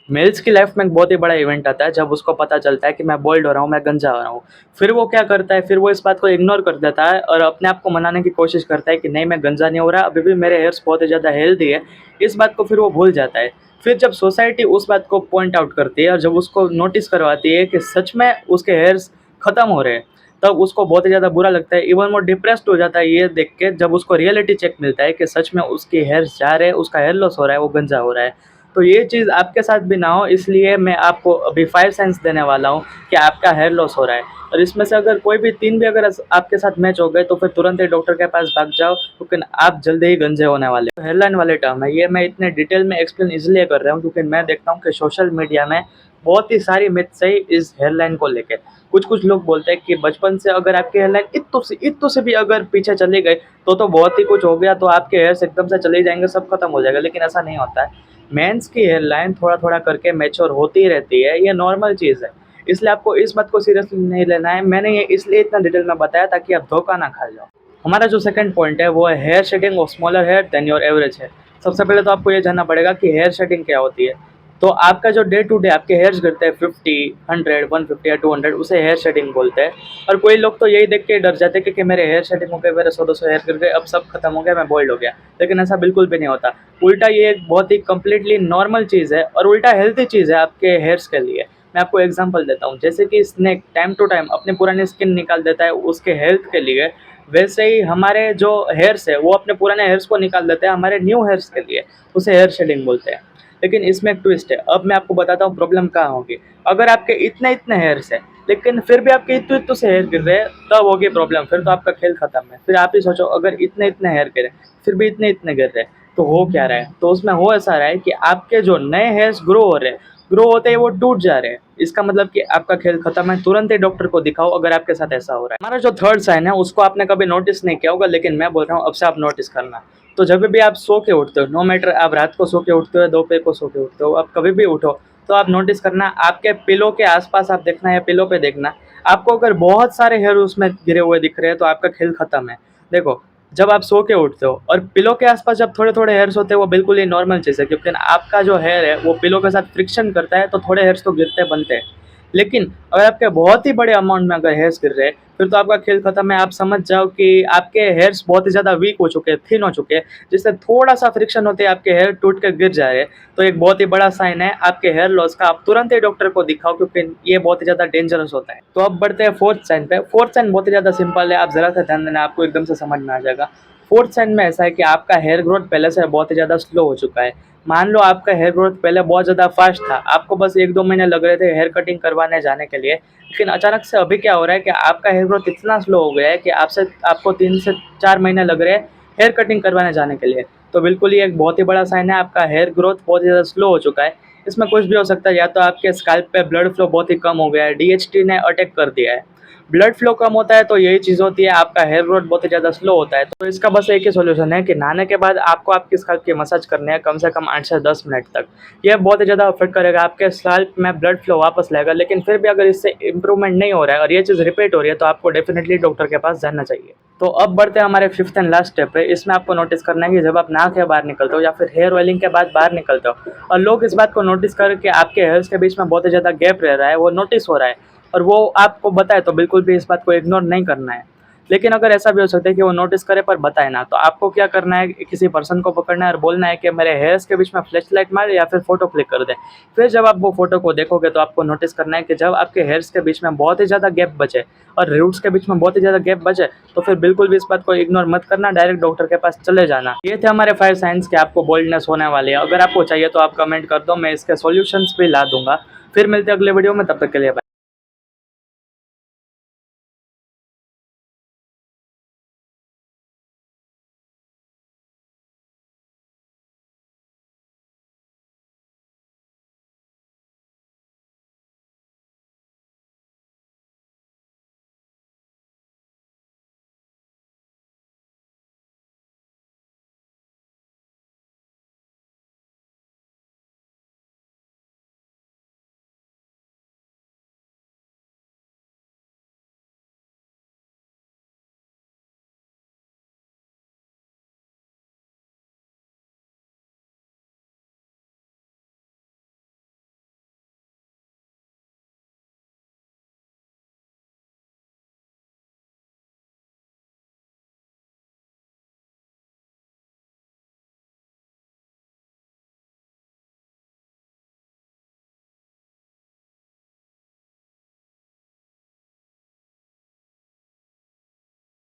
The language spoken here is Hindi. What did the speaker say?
मेल्स की लाइफ में एक बहुत ही बड़ा इवेंट आता है जब उसको पता चलता है कि मैं बोल्ड हो रहा हूँ, मैं गंजा हो रहा हूँ। फिर वो क्या करता है, फिर वो इस बात को इग्नोर कर देता है और अपने आप को मनाने की कोशिश करता है कि नहीं, मैं गंजा नहीं हो रहा, अभी भी मेरे हेयर्स बहुत ही ज़्यादा हेल्दी है। इस बात को फिर वो भूल जाता है। फिर जब सोसाइटी उस बात को पॉइंट आउट करती है और जब उसको नोटिस करवाती है कि सच में उसके हेयर्स खत्म हो रहे हैं, तब उसको बहुत ही ज़्यादा बुरा लगता है। इवन वो डिप्रेस्ड हो जाता है ये देख के, जब उसको रियलिटी चेक मिलता है कि सच में उसके हेयर्स जा रहे हैं, उसका हेयर लॉस हो रहा है, वो गंजा हो रहा है। तो ये चीज़ आपके साथ भी ना हो, इसलिए मैं आपको अभी 5 साइंस देने वाला हूँ कि आपका हेयर लॉस हो रहा है। और इसमें से अगर कोई भी 3 भी अगर आपके साथ मैच हो गए तो फिर तुरंत ही डॉक्टर के पास भाग जाओ, क्योंकि आप जल्दी ही गंजे होने वाले हो। हेयरलाइन वाले टर्म है, ये मैं इतने डिटेल में एक्सप्लेन इसलिए कर रहा हूँ क्योंकि मैं देखता हूँ कि सोशल मीडिया में बहुत ही सारी मिथ्स है इस हेयरलाइन को लेके। कुछ लोग बोलते हैं कि बचपन से अगर आपकी हेयरलाइन इत्तू से भी अगर पीछे चली गई तो बहुत ही कुछ हो गया, तो आपके हेयर्स एकदम से चले जाएंगे, सब खत्म हो जाएगा। लेकिन ऐसा नहीं होता है। मेंस की हेयरलाइन थोड़ा-थोड़ा करके मैच्योर होती ही रहती है, ये नॉर्मल चीज़ है। इसलिए आपको इस बात को सीरियसली नहीं लेना है। मैंने ये इसलिए इतना डिटेल में बताया ताकि आप धोखा ना खा जाओ। हमारा जो सेकंड पॉइंट है वो है hair shedding of smaller hair than your average hair. सबसे पहले तो आपको ये जानना पड़ेगा कि हेयर शेडिंग क्या होती है। तो आपका जो डे टू डे आपके हेयर्स गिरते हैं 50, 100, 150 या 200, उसे हेयर शेडिंग बोलते हैं। और कोई लोग तो यही देख के डर जाते हैं कि मेरे हेयर शेडिंग हो गए, मेरे 100-200 हेयर गिर गए, अब सब खत्म हो गया, मैं बाल्ड हो गया। लेकिन ऐसा बिल्कुल भी नहीं होता। उल्टा ये एक बहुत ही कंप्लीटली नॉर्मल चीज़ है और उल्टा हेल्थी चीज़ है आपके हेयर्स के लिए। मैं आपको एग्जांपल देता हूँ, जैसे कि स्नेक टाइम टू टाइम अपनी पुरानी स्किन निकाल देता है उसके हेल्थ के लिए, वैसे ही हमारे जो हेयर्स है वो अपने पुराने हेयर्स को निकाल देते हैं हमारे न्यू हेयर्स के लिए। उसे हेयर शेडिंग बोलते हैं। लेकिन इसमें एक ट्विस्ट है, अब मैं आपको बताता हूँ प्रॉब्लम कहाँ होगी। अगर आपके इतने हेयर्स है लेकिन फिर भी आपके इतने से हेयर गिर रहे हैं, तब होगी प्रॉब्लम, फिर तो आपका खेल खत्म है। फिर आप ही सोचो, अगर इतने हेयर गिरे फिर भी इतने गिर रहे हैं, तो हो क्या रहा है? तो उसमें हो ऐसा रहा है कि आपके जो नए हेयर्स ग्रो हो रहे हैं, ग्रो होते ही वो टूट जा रहे हैं। इसका मतलब कि आपका खेल खत्म है। तुरंत ही डॉक्टर को दिखाओ अगर आपके साथ ऐसा हो रहा है। हमारा जो थर्ड साइन है उसको आपने कभी नोटिस नहीं किया होगा, लेकिन मैं बोल रहा हूँ अब से आप नोटिस करना। तो जब भी आप सो के उठते हो, नो मैटर आप रात को सो के उठते हो, दोपहर को सो के उठते हो, आप कभी भी उठो, तो आप नोटिस करना आपके पिलो के आसपास आप देखना या पिलो पे देखना, आपको अगर बहुत सारे हेयर उसमें गिरे हुए दिख रहे हैं तो आपका खेल खत्म है। देखो, जब आप सो के उठते हो और पिलो के आसपास जब थोड़े-थोड़े हेयर्स होते हैं, वो बिल्कुल ही नॉर्मल चीज़ है, क्योंकि आपका जो हेयर है वो पिलो के साथ फ्रिक्शन करता है, तो थोड़े हेयर्स तो गिरते बनते हैं। लेकिन अगर आपके बहुत ही बड़े अमाउंट में अगर हेयर्स गिर रहे हैं, फिर तो आपका खेल खत्म है। आप समझ जाओ कि आपके हेयर्स बहुत ही ज़्यादा वीक हो चुके हैं, थिन हो चुके हैं, जिससे थोड़ा-सा फ्रिक्शन होते ही आपके हेयर टूट के गिर जा रहे हैं। तो एक बहुत ही बड़ा साइन है आपके हेयर लॉस का। आप तुरंत ही डॉक्टर को दिखाओ, क्योंकि ये बहुत ही ज़्यादा डेंजरस होता है। तो अब बढ़ते हैं फोर्थ साइन पे। फोर्थ साइन बहुत ही ज़्यादा सिंपल है, आप ज़रा सा ध्यान देना, आपको एकदम से समझ में आ जाएगा। फोर्थ साइन में ऐसा है कि आपका हेयर ग्रोथ पहले से बहुत ही ज़्यादा स्लो हो चुका है। मान लो आपका हेयर ग्रोथ पहले बहुत ज़्यादा फास्ट था, आपको बस 1-2 महीने लग रहे थे हेयर कटिंग करवाने जाने के लिए, लेकिन अचानक से अभी क्या हो रहा है कि आपका हेयर ग्रोथ इतना स्लो हो गया है कि आपको 3 से 4 महीने लग रहे हैं हेयर कटिंग करवाने जाने के लिए। तो बिल्कुल ही एक बहुत ही बड़ा साइन है, आपका हेयर ग्रोथ बहुत ही ज़्यादा स्लो हो चुका है। इसमें कुछ भी हो सकता है, या तो आपके स्कैल्प पे ब्लड फ्लो बहुत ही कम हो गया है, डीएचटी ने अटैक कर दिया है। ब्लड फ्लो कम होता है तो यही चीज़ होती है, आपका हेयर ग्रोथ बहुत ही ज़्यादा स्लो होता है। तो इसका बस एक ही सॉल्यूशन है कि नहाने के बाद आपको आपकी स्कैल्प की मसाज करनी है कम से कम 8 से 10 मिनट तक। ये बहुत ही ज़्यादा इफेक्ट करेगा, आपके स्कैल्प में ब्लड फ्लो वापस लाएगा। लेकिन फिर भी अगर इससे इंप्रूवमेंट नहीं हो रहा है और ये चीज़ रिपीट हो रही है, तो आपको डेफिनेटली डॉक्टर के पास जाना चाहिए। तो अब बढ़ते हैं हमारे फिफ्थ एंड लास्ट स्टेप पे। इसमें आपको नोटिस करना है कि जब आप नहा के बाहर निकलते हो या फिर हेयर ऑयलिंग के बाद बाहर निकलते हो और लोग इस बात को नोटिस करके आपके हेयर्स के बीच में बहुत ही ज़्यादा गैप रह रहा है, वो नोटिस हो रहा है और वो आपको बताए, तो बिल्कुल भी इस बात को इग्नोर नहीं करना है। लेकिन अगर ऐसा भी हो सकता है कि वो नोटिस करे पर बताए ना, तो आपको क्या करना है, किसी पर्सन को पकड़ना है और बोलना है कि मेरे हेयर्स के बीच में फ्लैश लाइट मार या फिर फोटो क्लिक कर दे। फिर जब आप वो फोटो को देखोगे तो आपको नोटिस करना है कि जब आपके हेयर्स के बीच में बहुत ही ज़्यादा गैप बचे और रूट्स के बीच में बहुत ही ज़्यादा गैप बचे, तो फिर बिल्कुल भी इस बात को इग्नोर मत करना, डायरेक्ट डॉक्टर के पास चले जाना। ये थे हमारे 5 साइंस कि आपको बोल्डनेस होने वाली है। अगर आपको चाहिए तो आप कमेंट कर दो, मैं इसके सॉल्यूशंस भी ला दूंगा। फिर मिलते हैं अगले वीडियो में, तब तक के लिए बाय।